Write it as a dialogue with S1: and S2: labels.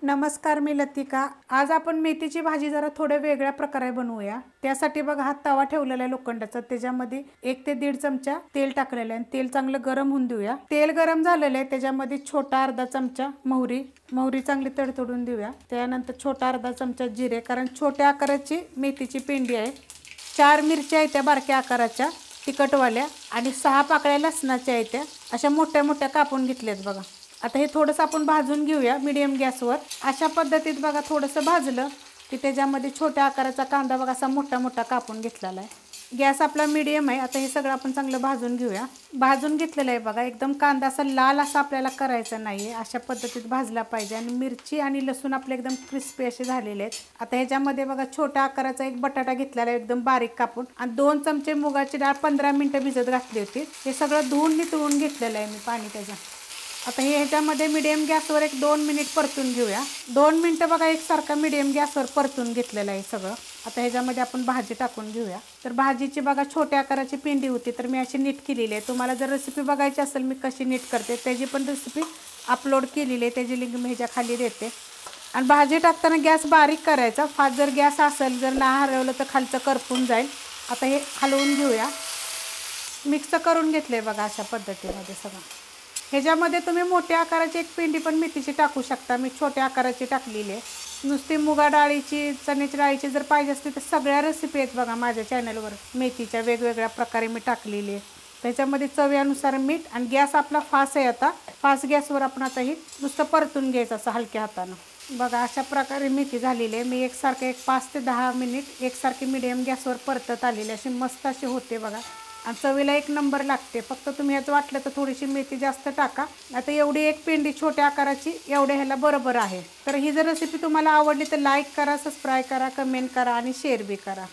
S1: नमस्कार, मी लतिका। आज आपण मेथीची भाजी जरा थोड्या वेगळ्या प्रकारे बनवूया। त्यासाठी बघा हा तवा ठेवलेला आहे लोखंडाचा, त्याच्यामध्ये 1 ते 1.5 चमचा तेल टाकलेलं आहे। तेल चांगलं गरम होऊन देऊया। तेल गरम झालेलं आहे, त्याच्यामध्ये छोटा अर्धा चमचा मोहरी चांगली तडतडून देऊया। त्यानंतर छोटा अर्धा चमचा जिरे, कारण छोट्या आकाराची मेथीची पेंडी आहे। 4 मिरच्या आहेत त्या बारक्या आकाराच्या तिखटवाल्या, आणि 6 पाकळ्या लसणाच्या आहेत त्या अशा मोठ्या मोठ्या कापून घेतल्यात बघा। आता हे थोडंसं आपण भाजून घेऊया मीडियम गॅसवर। अशा पद्धतीत बघा थोडंसं भाजलं की त्याच्यामध्ये छोट्या आकाराचा कांदा बघा असा मोठा मोठा कापून घेतलेला आहे। गॅस आपला मीडियम आहे। आता हे सगळं आपण चांगलं भाजून घेऊया। भाजून घेतलेलं आहे बघा, एकदम कांदा असा लाल असा आपल्याला करायचा नाही आहे, अशा पद्धतीत भाजला पाहिजे। आणि मिरची आणि लसूण आपले एकदम क्रिस्पी असे झालेले आहेत। आता ह्याच्यामध्ये बघा छोट्या आकाराचा एक बटाटा घेतलेला आहे एकदम बारीक कापून, आणि 2 चमचे मुगाची डाळ 15 मिनिटं भिजत घातली होती। हे सगळं धुवून नितळून घेतलेलं आहे मी पाणी त्याच्या। आता हे ह्याच्यामध्ये मीडियम गॅसवर 1-2 मिनिट परतून घेऊया। 2 मिनिटं बघा एकसारखा मीडियम गॅसवर परतून घेतलेलं आहे सगळं। आता ह्याच्यामध्ये आपण भाजी टाकून घेऊया। तर भाजीची बघा छोट्या आकाराची पेंडी होती, तर मी अशी नीट केलेली आहे। तुम्हाला जर रेसिपी बघायची असेल मी कशी नीट करते त्याची पण रेसिपी अपलोड केलेली आहे, त्याची लिंक मी ह्याच्या खाली देते। आणि भाजी टाकताना गॅस बारीक करायचा, फास्ट जर गॅस असेल जर नाही हलवलं तर खालचं करपून जाईल। आता हे हलवून घेऊया। मिक्स करून घेतले बघा अशा पद्धतीमध्ये सगळं। ह्याच्यामध्ये तुम्ही मोठ्या आकाराची एक पेंडी पण मेथीची टाकू शकता, मी छोट्या आकाराची टाकलेली आहे। नुसती मुगा डाळीची चण्याची डाळीची जर पाहिजे असतील तर सगळ्या रेसिपी आहेत बघा माझ्या चॅनलवर, मेथीच्या वेगवेगळ्या प्रकारे मी टाकलेली आहे। त्याच्यामध्ये चवीनुसार मीठ, आणि गॅस आपला फास्ट आहे। आता फास्ट गॅसवर आपण आता ही नुसतं परतून घ्यायचं असं हलक्या हातानं। बघा अशा प्रकारे मेथी झालेली आहे। मी एकसारखं 5 ते 10 मिनिट एकसारखी मीडियम गॅसवर परतत आलेली अशी मस्त अशी होते बघा, आणि चवीला 1 नंबर लागते। फक्त तुम्ही ह्याचं वाटलं तर थोडीशी मेथी जास्त टाका। आता एवढी एक पेंडी छोट्या आकाराची एवढ्या ह्याला बरोबर आहे। तर ही जर रेसिपी तुम्हाला आवडली तर लाईक करा, सबस्क्राईब करा, कमेंट करा आणि शेअर बी करा।